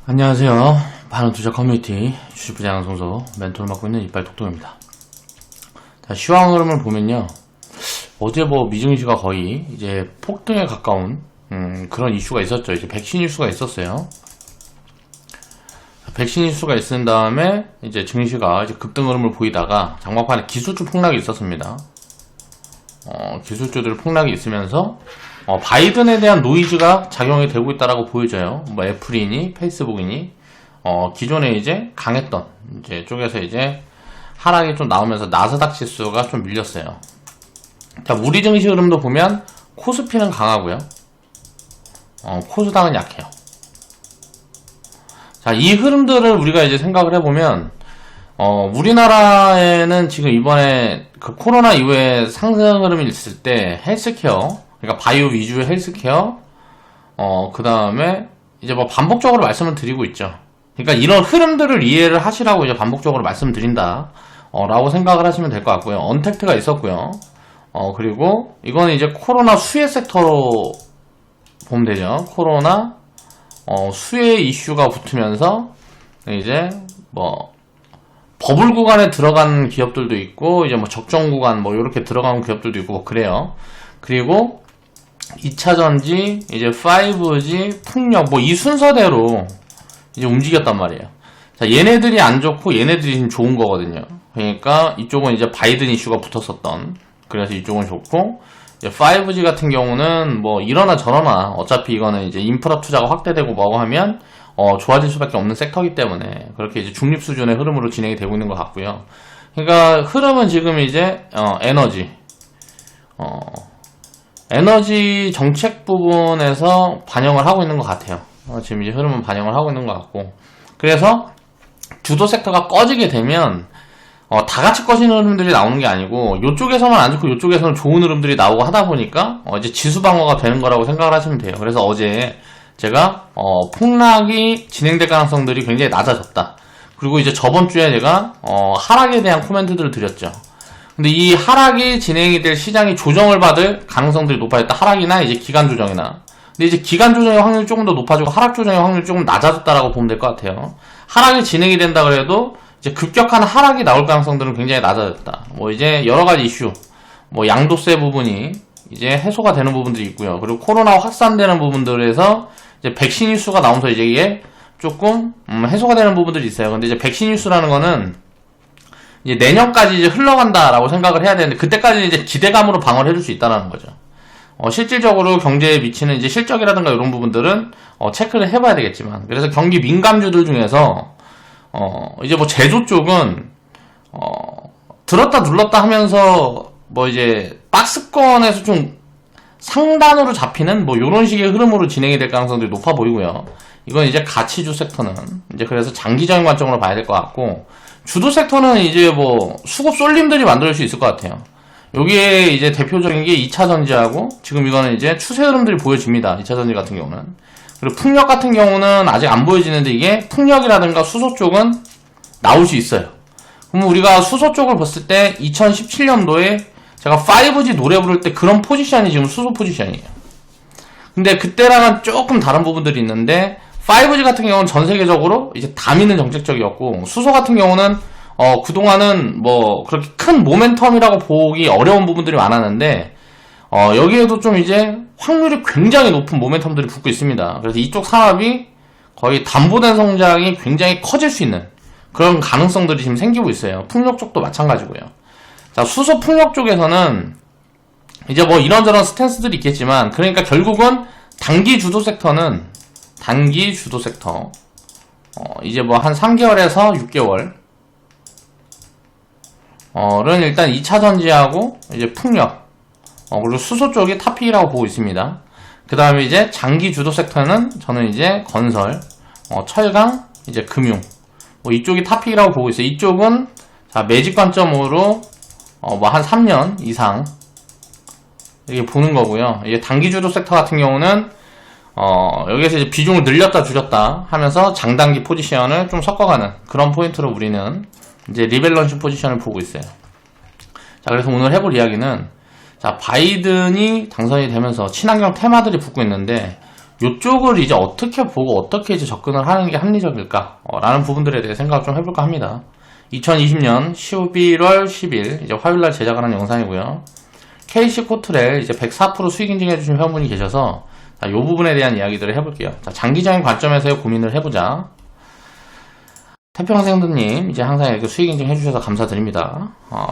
안녕하세요. 반응투자 커뮤니티 주식부장 송소 멘토를 맡고 있는 이빨톡톡입니다. 자, 시황 흐름을 보면요. 어제 미증시가 거의 이제 폭등에 가까운 그런 이슈가 있었죠. 이제 백신 이슈가 있었어요. 백신 이슈가 있은 다음에 이제 증시가 이제 급등 흐름을 보이다가 장막판에 기술주 폭락이 있었습니다. 기술주들 폭락이 있으면서 바이든에 대한 노이즈가 작용이 되고 있다라고 보여져요. 애플이니 페이스북이니 기존에 이제 강했던 이제 쪽에서 이제 하락이 좀 나오면서 나스닥 지수가 좀 밀렸어요. 자, 우리 증시 흐름도 보면 코스피는 강하고요. 코스닥은 약해요. 자, 이 흐름들을 우리가 이제 생각을 해보면 우리나라에는 지금 이번에 그 코로나 이후에 상승 흐름이 있을 때 헬스케어, 그러니까 바이오 위주의 헬스케어, 그 다음에 이제 반복적으로 말씀을 드리고 있죠. 그러니까 이런 흐름들을 이해를 하시라고 이제 반복적으로 말씀드린다, 라고 생각을 하시면 될 것 같고요. 언택트가 있었고요. 그리고 이거는 이제 코로나 수혜 섹터로 보면 되죠. 코로나, 수혜 이슈가 붙으면서 이제 버블 구간에 들어간 기업들도 있고, 이제 적정 구간, 요렇게 들어간 기업들도 있고, 그래요. 그리고 2차전지, 이제 5G, 풍력, 이 순서대로 이제 움직였단 말이에요. 자, 얘네들이 안 좋고, 얘네들이 지금 좋은 거거든요. 그러니까 이쪽은 이제 바이든 이슈가 붙었었던, 그래서 이쪽은 좋고, 이제 5G 같은 경우는 이러나 저러나 어차피 이거는 이제 인프라 투자가 확대되고 뭐고 하면 좋아질 수밖에 없는 섹터이기 때문에 그렇게 이제 중립 수준의 흐름으로 진행이 되고 있는 것 같고요. 그러니까 흐름은 지금 이제 에너지 정책 부분에서 반영을 하고 있는 것 같아요. 지금 이제 흐름은 반영을 하고 있는 것 같고, 그래서 주도 섹터가 꺼지게 되면 다 같이 꺼지는 흐름들이 나오는 게 아니고 요쪽에서만 안 좋고 요쪽에서는 좋은 흐름들이 나오고 하다 보니까 이제 지수 방어가 되는 거라고 생각을 하시면 돼요. 그래서 어제 제가 폭락이 진행될 가능성들이 굉장히 낮아졌다. 그리고 이제 저번 주에 제가 하락에 대한 코멘트들을 드렸죠. 근데 이 하락이 진행이 될 시장이 조정을 받을 가능성들이 높아졌다. 하락이나 이제 기간 조정이나. 근데 이제 기간 조정의 확률이 조금 더 높아지고 하락 조정의 확률이 조금 낮아졌다라고 보면 될 것 같아요. 하락이 진행이 된다 그래도 이제 급격한 하락이 나올 가능성들은 굉장히 낮아졌다. 이제 여러 가지 이슈, 양도세 부분이 이제 해소가 되는 부분들이 있고요. 그리고 코로나 확산되는 부분들에서 이제 백신 이슈가 나오면서 이제 이게 조금 해소가 되는 부분들이 있어요. 근데 이제 백신 이슈라는 거는 이제 내년까지 이제 흘러간다라고 생각을 해야 되는데, 그때까지는 이제 기대감으로 방어를 해줄 수 있다라는 거죠. 실질적으로 경제에 미치는 이제 실적이라든가 이런 부분들은 체크를 해봐야 되겠지만, 그래서 경기 민감주들 중에서 이제 제조 쪽은 들었다 눌렀다 하면서 이제 박스권에서 좀 상단으로 잡히는 요런 식의 흐름으로 진행이 될 가능성들이 높아 보이고요. 이건 이제 가치주 섹터는 이제 그래서 장기적인 관점으로 봐야 될 것 같고, 주도 섹터는 이제 수급 쏠림들이 만들 수 있을 것 같아요. 여기에 이제 대표적인 게 2차전지하고 지금 이거는 이제 추세 흐름들이 보여집니다. 2차전지 같은 경우는. 그리고 풍력 같은 경우는 아직 안 보여지는데, 이게 풍력이라든가 수소 쪽은 나올 수 있어요. 그럼 우리가 수소 쪽을 봤을 때 2017년도에 제가 5G 노래 부를 때 그런 포지션이 지금 수소 포지션이에요. 근데 그때랑은 조금 다른 부분들이 있는데, 5G 같은 경우는 전 세계적으로 이제 다 믿는 정책적이었고, 수소 같은 경우는 그동안은 그렇게 큰 모멘텀이라고 보기 어려운 부분들이 많았는데, 여기에도 좀 이제 확률이 굉장히 높은 모멘텀들이 붙고 있습니다. 그래서 이쪽 산업이 거의 담보된 성장이 굉장히 커질 수 있는 그런 가능성들이 지금 생기고 있어요. 풍력 쪽도 마찬가지고요. 자, 수소 풍력 쪽에서는 이제 이런저런 스탠스들이 있겠지만, 그러니까 결국은 단기 주도 섹터는 단기 주도 섹터, 이제 한 3개월에서 6개월 는 일단 2차전지하고 이제 풍력, 그리고 수소 쪽이 탑픽이라고 보고 있습니다. 그 다음에 이제 장기 주도 섹터는 저는 이제 건설, 철강, 이제 금융, 이쪽이 탑픽이라고 보고 있어요. 이쪽은 자, 매직 관점으로 한 3년 이상 이렇게 보는 거고요. 이제 단기 주도 섹터 같은 경우는 여기에서 이제 비중을 늘렸다 줄였다 하면서 장단기 포지션을 좀 섞어가는 그런 포인트로 우리는 이제 리밸런스 포지션을 보고 있어요. 자, 그래서 오늘 해볼 이야기는, 자, 바이든이 당선이 되면서 친환경 테마들이 붙고 있는데, 요쪽을 이제 어떻게 보고 어떻게 이제 접근을 하는 게 합리적일까? 라는 부분들에 대해 생각을 좀 해볼까 합니다. 2020년 11월 10일 이제 화요일날 제작을 한 영상이고요. KC 코트렐 이제 104% 수익 인증해주신 회원분이 계셔서 이 부분에 대한 이야기들을 해볼게요. 자, 장기적인 관점에서의 고민을 해보자. 태평생도님 이제 항상 이렇게 수익 인증 해주셔서 감사드립니다.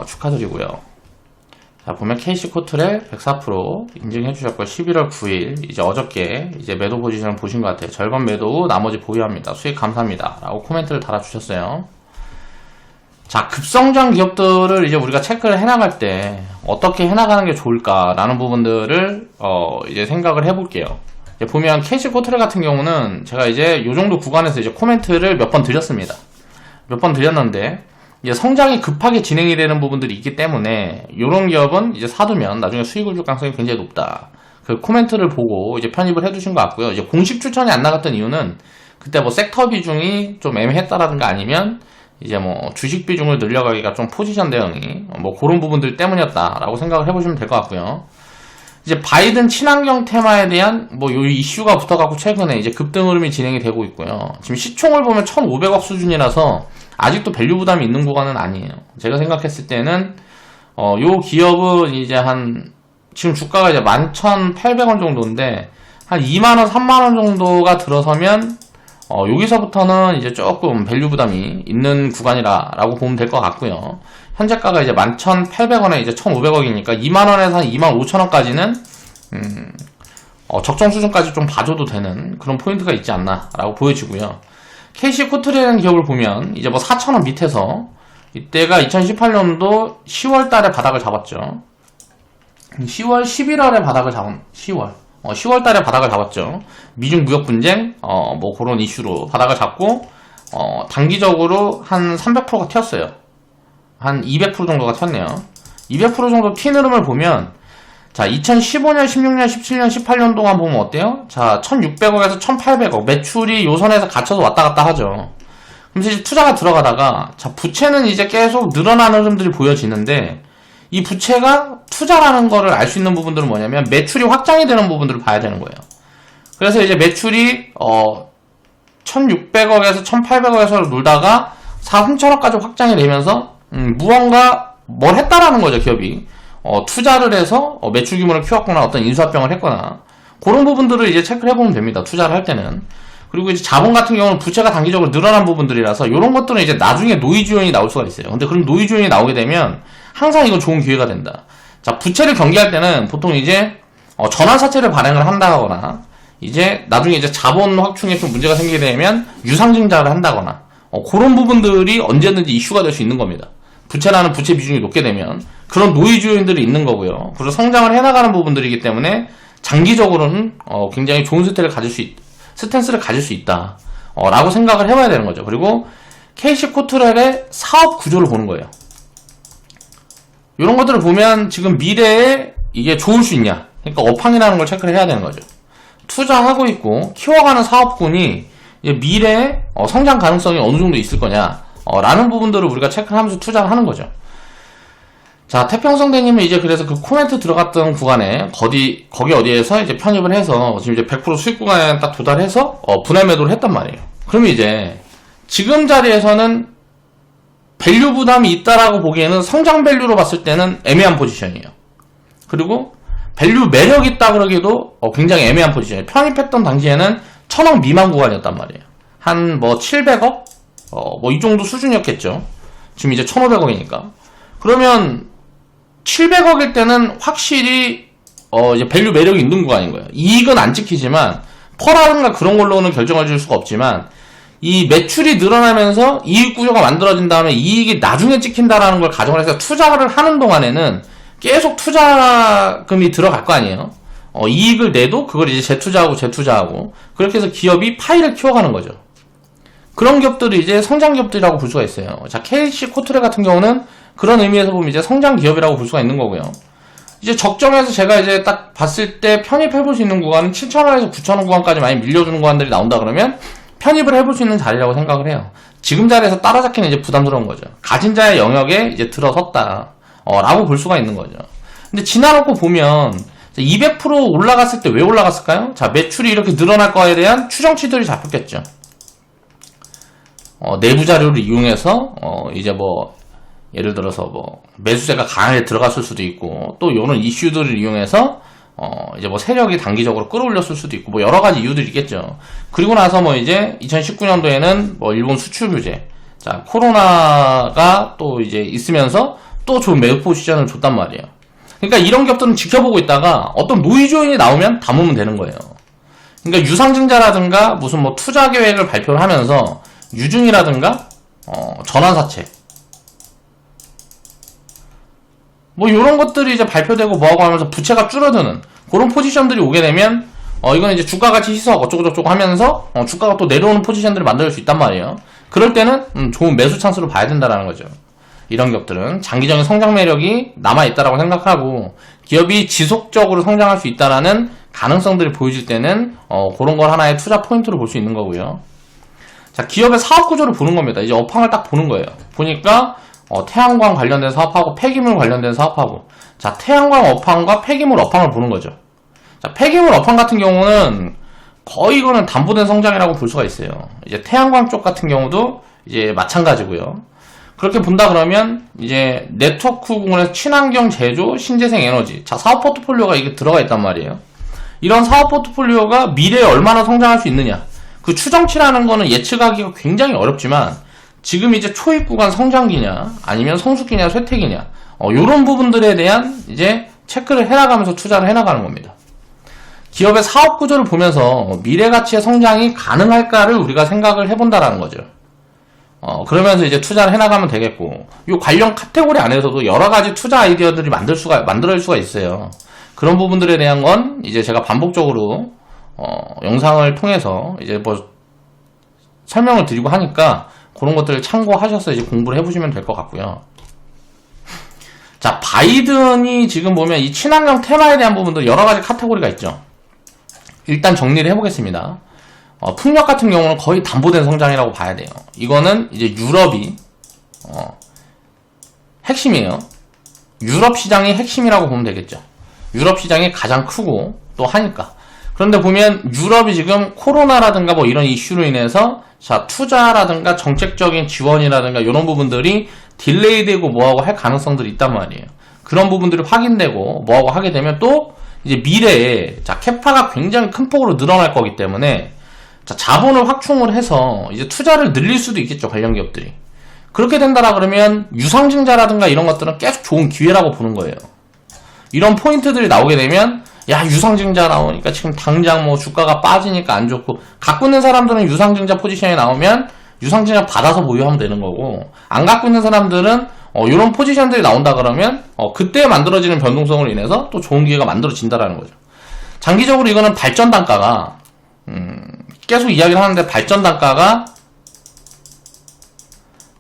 축하드리고요. 자, 보면 KC 코트렐 104% 인증해주셨고 11월 9일 이제 어저께 이제 매도 포지션을 보신 것 같아요. 절반 매도 후 나머지 보유합니다. 수익 감사합니다. 라고 코멘트를 달아주셨어요. 자, 급성장 기업들을 이제 우리가 체크를 해나갈 때 어떻게 해나가는 게 좋을까라는 부분들을 이제 생각을 해볼게요. 이제 보면 KC 코트렐 같은 경우는 제가 이제 요 정도 구간에서 이제 코멘트를 몇 번 드렸습니다. 몇 번 드렸는데 이제 성장이 급하게 진행이 되는 부분들이 있기 때문에 이런 기업은 이제 사두면 나중에 수익을 줄 가능성이 굉장히 높다. 그 코멘트를 보고 이제 편입을 해두신 것 같고요. 이제 공식 추천이 안 나갔던 이유는 그때 뭐 섹터 비중이 좀 애매했다라든가 아니면 이제 뭐 주식 비중을 늘려가기가 좀 포지션 대응이 뭐 그런 부분들 때문이었다라고 생각을 해보시면 될 것 같고요. 이제 바이든 친환경 테마에 대한 뭐 요 이슈가 붙어갖고 최근에 이제 급등 흐름이 진행이 되고 있고요. 지금 시총을 보면 1,500억 수준이라서 아직도 밸류 부담이 있는 구간은 아니에요. 제가 생각했을 때는 요 기업은 이제 지금 주가가 이제 11,800원 정도인데 한 2만원, 3만원 정도가 들어서면 여기서부터는 이제 조금 밸류 부담이 있는 구간이라고 보면 될 것 같고요. 현재가가 이제 11,800원에 이제 1,500억이니까 2만원에서 한 25,000원까지는 적정 수준까지 좀 봐줘도 되는 그런 포인트가 있지 않나라고 보여지고요. KC 코트렐이라는 기업을 보면 이제 뭐 4,000원 밑에서 이때가 2018년도 10월 달에 바닥을 잡았죠. 10월, 11월에 바닥을 잡은 10월 달에 바닥을 잡았죠. 미중 무역 분쟁 뭐 그런 이슈로 바닥을 잡고 단기적으로 한 300%가 튀었어요. 한 200% 정도가 튀었네요. 200% 정도 튄 흐름을 보면 자, 2015년, 16년, 17년, 18년 동안 보면 어때요? 자, 1600억에서 1800억 매출이 요 선에서 갇혀서 왔다 갔다 하죠. 그럼 이제 투자가 들어가다가 자, 부채는 이제 계속 늘어나는 흐름들이 보여지는데 이 부채가 투자라는 거를 알 수 있는 부분들은 뭐냐면 매출이 확장이 되는 부분들을 봐야 되는 거예요. 그래서 이제 매출이 1600억에서 1800억에서 놀다가 4,000억까지 확장이 되면서 무언가 뭘 했다라는 거죠, 기업이. 투자를 해서 매출 규모를 키웠거나 어떤 인수합병을 했거나 그런 부분들을 이제 체크를 해보면 됩니다. 투자를 할 때는. 그리고 이제 자본 같은 경우는 부채가 단기적으로 늘어난 부분들이라서 이런 것들은 이제 나중에 노이즈 요인이 나올 수가 있어요. 근데 그런 노이즈 요인이 나오게 되면 항상 이건 좋은 기회가 된다. 자, 부채를 경계할 때는 보통 이제 전환사채를 발행을 한다거나 이제 나중에 이제 자본 확충에 좀 문제가 생기게 되면 유상증자를 한다거나 그런 부분들이 언제든지 이슈가 될 수 있는 겁니다. 부채라는 부채 비중이 높게 되면 그런 노이즈 요인들이 있는 거고요. 그리고 성장을 해나가는 부분들이기 때문에 장기적으로는 굉장히 좋은 스탠스를 가질 수 있다 라고 생각을 해봐야 되는 거죠. 그리고 KC 코트렐의 사업 구조를 보는 거예요. 이런 것들을 보면 지금 미래에 이게 좋을 수 있냐, 그러니까 업황이라는 걸 체크를 해야 되는 거죠. 투자하고 있고 키워가는 사업군이 미래에 성장 가능성이 어느 정도 있을 거냐 라는 부분들을 우리가 체크하면서 투자를 하는 거죠. 자, 태평성대님은 이제 그래서 그 코멘트 들어갔던 구간에 거기 어디에서 이제 편입을 해서 지금 이제 100% 수익 구간에 딱 도달해서 분할 매도를 했단 말이에요. 그러면 이제 지금 자리에서는 밸류 부담이 있다라고 보기에는 성장 밸류로 봤을 때는 애매한 포지션이에요. 그리고 밸류 매력 있다 그러기도 굉장히 애매한 포지션이에요. 편입했던 당시에는 1,000억 미만 구간이었단 말이에요. 한 뭐 700억? 뭐 이 정도 수준이었겠죠. 지금 이제 1,500억이니까. 그러면 700억일 때는 확실히 이제 밸류 매력이 있는 구간인 거예요. 이익은 안 찍히지만 퍼라든가 그런 걸로는 결정을 줄 수가 없지만 이 매출이 늘어나면서 이익 구조가 만들어진 다음에 이익이 나중에 찍힌다라는 걸 가정을 해서 투자를 하는 동안에는 계속 투자금이 들어갈 거 아니에요. 이익을 내도 그걸 이제 재투자하고 그렇게 해서 기업이 파이를 키워가는 거죠. 그런 기업들이 이제 성장 기업들이라고 볼 수가 있어요. 자, KC 코트렐 같은 경우는 그런 의미에서 보면 이제 성장 기업이라고 볼 수가 있는 거고요. 이제 적정해서 제가 이제 딱 봤을 때 편입해볼 수 있는 구간은 7,000원에서 9,000원 구간까지 많이 밀려주는 구간들이 나온다 그러면 편입을 해볼 수 있는 자리라고 생각을 해요. 지금 자리에서 따라잡기는 이제 부담스러운 거죠. 가진 자의 영역에 이제 들어섰다 라고 볼 수가 있는 거죠. 근데 지나놓고 보면 200% 올라갔을 때 왜 올라갔을까요? 자, 매출이 이렇게 늘어날 거에 대한 추정치들이 잡혔겠죠. 내부 자료를 이용해서, 이제 뭐, 예를 들어서 뭐, 매수세가 강하게 들어갔을 수도 있고, 또 이런 이슈들을 이용해서, 이제 뭐 세력이 단기적으로 끌어올렸을 수도 있고, 뭐 여러 가지 이유들이 있겠죠. 그리고 나서 뭐 이제 2019년도에는 뭐 일본 수출 규제, 자, 코로나가 또 이제 있으면서 또 좋은 매수 포지션을 줬단 말이에요. 그러니까 이런 기업들은 지켜보고 있다가 어떤 노이즈 요인이 나오면 담으면 되는 거예요. 그러니까 유상증자라든가 무슨 뭐 투자 계획을 발표를 하면서 유증이라든가 전환사채 뭐 이런 것들이 이제 발표되고 뭐하고 하면서 부채가 줄어드는 그런 포지션들이 오게 되면 이건 이제 주가 가치 희석 어쩌고저쩌고 하면서 주가가 또 내려오는 포지션들을 만들 수 있단 말이에요. 그럴 때는 좋은 매수 찬스로 봐야 된다라는 거죠. 이런 기업들은 장기적인 성장 매력이 남아있다라고 생각하고 기업이 지속적으로 성장할 수 있다라는 가능성들이 보여질 때는 그런 걸 하나의 투자 포인트로 볼 수 있는 거고요. 자, 기업의 사업 구조를 보는 겁니다. 이제 업황을 딱 보는 거예요. 보니까 태양광 관련된 사업하고 폐기물 관련된 사업하고 자, 태양광 업황과 폐기물 업황을 보는 거죠. 자, 폐기물 업황 같은 경우는 거의 이거는 담보된 성장이라고 볼 수가 있어요. 이제 태양광 쪽 같은 경우도 이제 마찬가지고요. 그렇게 본다 그러면 이제 네트워크 공원에서 친환경 제조, 신재생 에너지 자, 사업 포트폴리오가 이게 들어가 있단 말이에요. 이런 사업 포트폴리오가 미래에 얼마나 성장할 수 있느냐 그 추정치라는 거는 예측하기가 굉장히 어렵지만 지금 이제 초입 구간 성장기냐 아니면 성숙기냐 쇠퇴기냐 요런 부분들에 대한 이제 체크를 해나가면서 투자를 해나가는 겁니다. 기업의 사업 구조를 보면서 미래 가치의 성장이 가능할까를 우리가 생각을 해본다라는 거죠. 그러면서 이제 투자를 해나가면 되겠고, 이 관련 카테고리 안에서도 여러 가지 투자 아이디어들이 만들어질 수가 있어요. 그런 부분들에 대한 건 이제 제가 반복적으로, 영상을 통해서 이제 뭐, 설명을 드리고 하니까 그런 것들을 참고하셔서 이제 공부를 해보시면 될 것 같고요. 자, 바이든이 지금 보면 이 친환경 테마에 대한 부분도 여러 가지 카테고리가 있죠. 일단 정리를 해보겠습니다. 풍력 같은 경우는 거의 담보된 성장이라고 봐야 돼요. 이거는 이제 유럽이 핵심이에요. 유럽 시장이 핵심이라고 보면 되겠죠. 유럽 시장이 가장 크고 또 하니까. 그런데 보면 유럽이 지금 코로나라든가 뭐 이런 이슈로 인해서 자, 투자라든가 정책적인 지원이라든가 이런 부분들이 딜레이되고 뭐하고 할 가능성들이 있단 말이에요. 그런 부분들이 확인되고 뭐하고 하게 되면 또 이제 미래에 자, 캐파가 굉장히 큰 폭으로 늘어날 거기 때문에 자, 자본을 확충을 해서 이제 투자를 늘릴 수도 있겠죠, 관련 기업들이. 그렇게 된다라 그러면 유상증자라든가 이런 것들은 계속 좋은 기회라고 보는 거예요. 이런 포인트들이 나오게 되면 야, 유상증자 나오니까 지금 당장 뭐 주가가 빠지니까 안 좋고 갖고 있는 사람들은 유상증자 포지션에 나오면 유상증자 받아서 보유하면 되는 거고 안 갖고 있는 사람들은 이런 포지션들이 나온다 그러면 그때 만들어지는 변동성으로 인해서 또 좋은 기회가 만들어진다라는 거죠. 장기적으로 이거는 발전 단가가 계속 이야기를 하는데 발전 단가가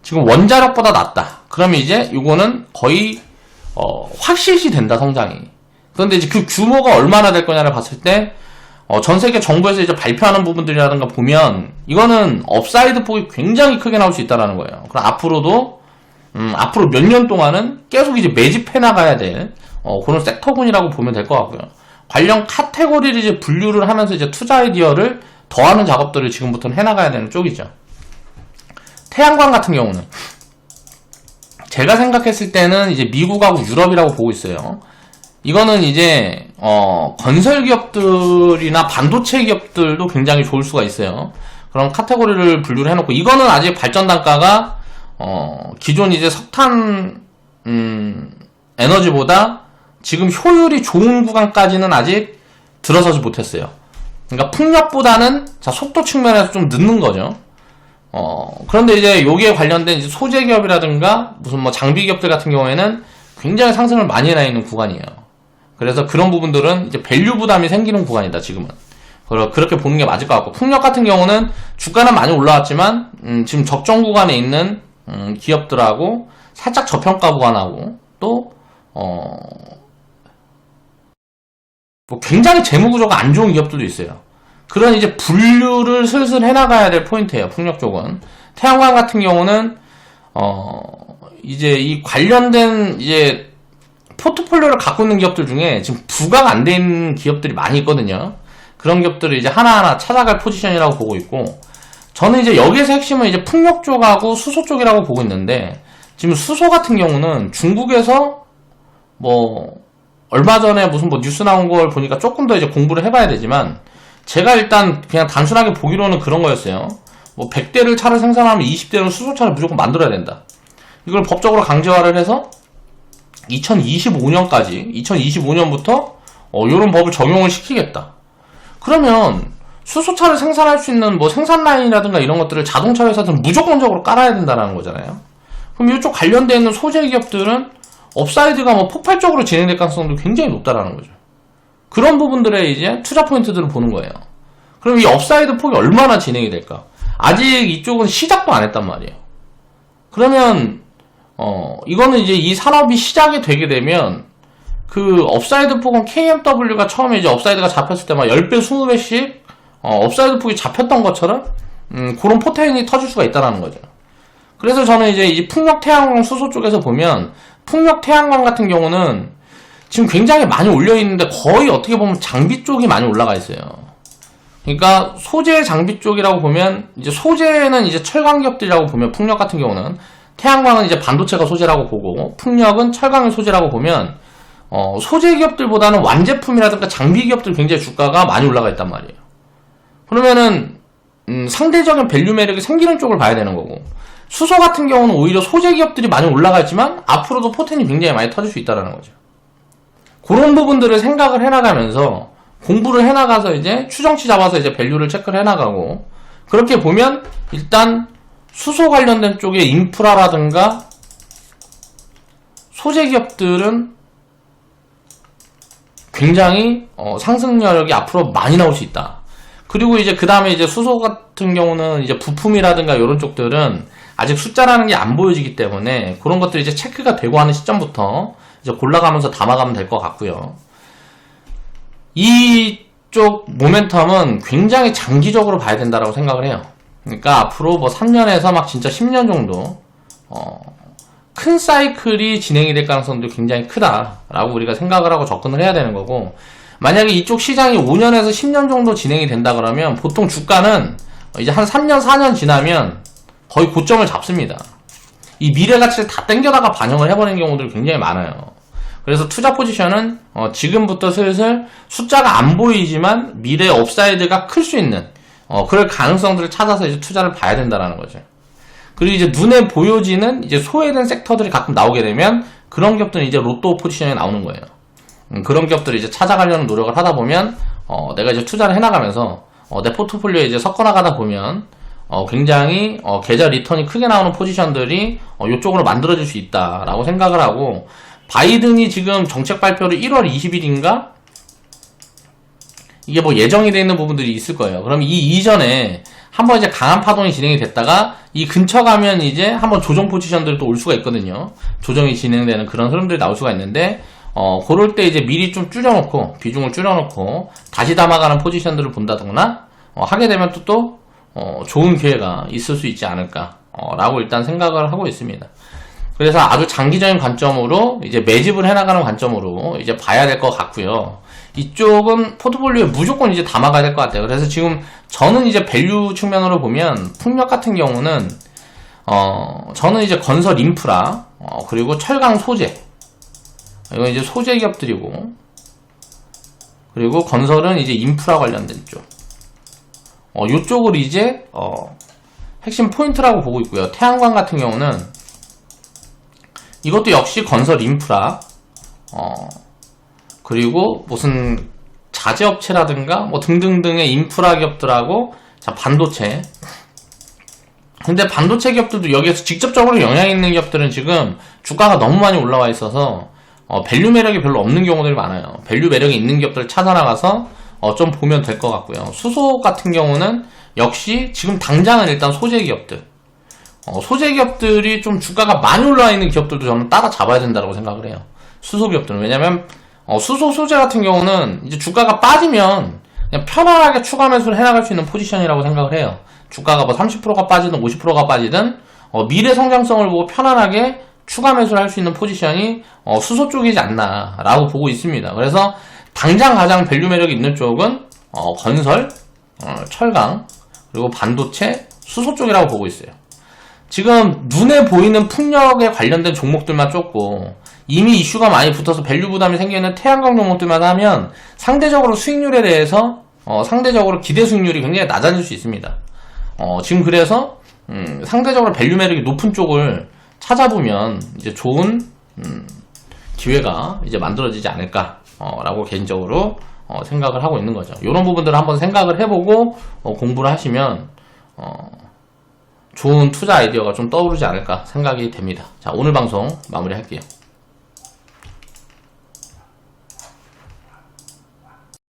지금 원자력보다 낮다. 그러면 이제 이거는 거의 확실시 된다 성장이. 그런데 이제 그 규모가 얼마나 될 거냐를 봤을 때 전 세계 정부에서 이제 발표하는 부분들이라든가 보면 이거는 업사이드 폭이 굉장히 크게 나올 수 있다라는 거예요. 그럼 앞으로도 앞으로 몇 년 동안은 계속 이제 매집해 나가야 될 그런 섹터군이라고 보면 될 것 같고요. 관련 카테고리를 이제 분류를 하면서 이제 투자 아이디어를 더하는 작업들을 지금부터는 해나가야 되는 쪽이죠. 태양광 같은 경우는 제가 생각했을 때는 이제 미국하고 유럽이라고 보고 있어요. 이거는 이제 건설 기업들이나 반도체 기업들도 굉장히 좋을 수가 있어요. 그런 카테고리를 분류를 해놓고 이거는 아직 발전 단가가 기존 이제 석탄 에너지보다 지금 효율이 좋은 구간까지는 아직 들어서지 못했어요. 그러니까 풍력보다는 자, 속도 측면에서 좀 늦는 거죠. 그런데 이제 여기에 관련된 이제 소재 기업이라든가 무슨 뭐 장비 기업들 같은 경우에는 굉장히 상승을 많이 해나 있는 구간이에요. 그래서 그런 부분들은 이제 밸류 부담이 생기는 구간이다, 지금은. 그렇게 보는 게 맞을 것 같고, 풍력 같은 경우는 주가는 많이 올라왔지만, 지금 적정 구간에 있는, 기업들하고 살짝 저평가 구간하고, 또, 뭐 굉장히 재무 구조가 안 좋은 기업들도 있어요. 그런 이제 분류를 슬슬 해나가야 될 포인트예요, 풍력 쪽은. 태양광 같은 경우는, 이제 이 관련된 이제 포트폴리오를 갖고 있는 기업들 중에 지금 부가가 안 돼 있는 기업들이 많이 있거든요. 그런 기업들을 이제 하나하나 찾아갈 포지션이라고 보고 있고, 저는 이제 여기에서 핵심은 이제 풍력 쪽하고 수소 쪽이라고 보고 있는데, 지금 수소 같은 경우는 중국에서 뭐 얼마 전에 무슨 뭐 뉴스 나온 걸 보니까 조금 더 이제 공부를 해봐야 되지만, 제가 일단 그냥 단순하게 보기로는 그런 거였어요. 뭐 100대를 차를 생산하면 20대는 수소차를 무조건 만들어야 된다. 이걸 법적으로 강제화를 해서 2025년까지 2025년부터 이런 법을 적용을 시키겠다. 그러면 수소차를 생산할 수 있는 뭐 생산 라인이라든가 이런 것들을 자동차 회사들은 무조건적으로 깔아야 된다는 거잖아요. 그럼 이쪽 관련되어 있는 소재 기업들은 업사이드가 뭐 폭발적으로 진행될 가능성도 굉장히 높다라는 거죠. 그런 부분들에 이제 투자 포인트들을 보는 거예요. 그럼 이 업사이드 폭이 얼마나 진행이 될까? 아직 이쪽은 시작도 안 했단 말이에요. 그러면 이거는 이제 이 산업이 시작이 되게 되면 그 업사이드 폭은 KMW가 처음에 이제 업사이드가 잡혔을 때 막 10배, 20배씩 업사이드 폭이 잡혔던 것처럼 그런 포텐이 터질 수가 있다는 거죠. 그래서 저는 이제 이 풍력 태양광 수소 쪽에서 보면 풍력 태양광 같은 경우는 지금 굉장히 많이 올려 있는데 거의 어떻게 보면 장비 쪽이 많이 올라가 있어요. 그러니까 소재 장비 쪽이라고 보면 이제 소재는 이제 철강 기업들이라고 보면 풍력 같은 경우는 태양광은 이제 반도체가 소재라고 보고 풍력은 철강이 소재라고 보면 소재 기업들보다는 완제품이라든가 장비 기업들 굉장히 주가가 많이 올라가 있단 말이에요. 그러면은 상대적인 밸류 매력이 생기는 쪽을 봐야 되는 거고, 수소 같은 경우는 오히려 소재 기업들이 많이 올라가 있지만 앞으로도 포텐이 굉장히 많이 터질 수 있다는 거죠. 그런 부분들을 생각을 해나가면서 공부를 해나가서 이제 추정치 잡아서 이제 밸류를 체크를 해나가고, 그렇게 보면 일단 수소 관련된 쪽의 인프라라든가 소재 기업들은 굉장히 상승력이 앞으로 많이 나올 수 있다. 그리고 이제 그 다음에 이제 수소 같은 경우는 이제 부품이라든가 이런 쪽들은 아직 숫자라는 게 안 보여지기 때문에 그런 것들이 이제 체크가 되고 하는 시점부터 이제 골라가면서 담아가면 될 것 같고요. 이쪽 모멘텀은 굉장히 장기적으로 봐야 된다고 생각을 해요. 그러니까 앞으로 뭐 3년에서 막 진짜 10년 정도 큰 사이클이 진행이 될 가능성도 굉장히 크다라고 우리가 생각을 하고 접근을 해야 되는 거고, 만약에 이쪽 시장이 5년에서 10년 정도 진행이 된다 그러면 보통 주가는 이제 한 3년 4년 지나면 거의 고점을 잡습니다. 이 미래 가치를 다 땡겨다가 반영을 해버리는 경우들이 굉장히 많아요. 그래서 투자 포지션은 지금부터 슬슬 숫자가 안 보이지만 미래 업사이드가 클 수 있는 그럴 가능성들을 찾아서 이제 투자를 봐야 된다라는 거죠. 그리고 이제 눈에 보여지는 이제 소외된 섹터들이 가끔 나오게 되면 그런 기업들은 이제 로또 포지션에 나오는 거예요. 그런 기업들을 이제 찾아가려는 노력을 하다 보면 내가 이제 투자를 해나가면서 내 포트폴리오에 이제 섞어나가다 보면 굉장히 계좌 리턴이 크게 나오는 포지션들이 이쪽으로 만들어질 수 있다라고 생각을 하고, 바이든이 지금 정책 발표를 1월 20일인가 이게 뭐 예정이 되어 있는 부분들이 있을 거예요. 그럼 이 이전에 한번 이제 강한 파동이 진행이 됐다가 이 근처 가면 이제 한번 조정 포지션들이 또 올 수가 있거든요. 조정이 진행되는 그런 흐름들이 나올 수가 있는데 그럴 때 이제 미리 좀 줄여놓고 비중을 줄여놓고 다시 담아가는 포지션들을 본다거나 하게 되면 또 좋은 기회가 있을 수 있지 않을까 라고 일단 생각을 하고 있습니다. 그래서 아주 장기적인 관점으로 이제 매집을 해나가는 관점으로 이제 봐야 될 것 같고요. 이쪽은 포트폴리오에 무조건 이제 담아가야 될 것 같아요. 그래서 지금 저는 이제 밸류 측면으로 보면 풍력 같은 경우는 저는 이제 건설 인프라 그리고 철강 소재, 이건 이제 소재 기업들이고, 그리고 건설은 이제 인프라 관련된 쪽 요쪽을 이제 핵심 포인트라고 보고 있고요. 태양광 같은 경우는 이것도 역시 건설 인프라 그리고 무슨 자재업체라든가 뭐 등등등의 인프라 기업들하고, 자, 반도체. 근데 반도체 기업들도 여기에서 직접적으로 영향이 있는 기업들은 지금 주가가 너무 많이 올라와 있어서 밸류 매력이 별로 없는 경우들이 많아요. 밸류 매력이 있는 기업들을 찾아나가서 좀 보면 될 것 같고요. 수소 같은 경우는 역시 지금 당장은 일단 소재 기업들, 소재 기업들이 좀 주가가 많이 올라와 있는 기업들도 저는 따라 잡아야 된다고 생각을 해요. 수소 기업들은. 왜냐면 수소 소재 같은 경우는 이제 주가가 빠지면 그냥 편안하게 추가 매수를 해나갈 수 있는 포지션이라고 생각을 해요. 주가가 뭐 30%가 빠지든 50%가 빠지든 미래 성장성을 보고 편안하게 추가 매수를 할 수 있는 포지션이 수소 쪽이지 않나라고 보고 있습니다. 그래서 당장 가장 밸류 매력이 있는 쪽은 건설, 철강, 그리고 반도체, 수소 쪽이라고 보고 있어요. 지금 눈에 보이는 풍력에 관련된 종목들만 쫓고 이미 이슈가 많이 붙어서 밸류 부담이 생기는 태양광 종목들만 하면 상대적으로 수익률에 대해서 상대적으로 기대 수익률이 굉장히 낮아질 수 있습니다. 지금 그래서 상대적으로 밸류 매력이 높은 쪽을 찾아보면 이제 좋은 기회가 이제 만들어지지 않을까 라고 개인적으로 생각을 하고 있는 거죠. 이런 부분들을 한번 생각을 해보고 공부를 하시면 좋은 투자 아이디어가 좀 떠오르지 않을까 생각이 됩니다. 자, 오늘 방송 마무리할게요.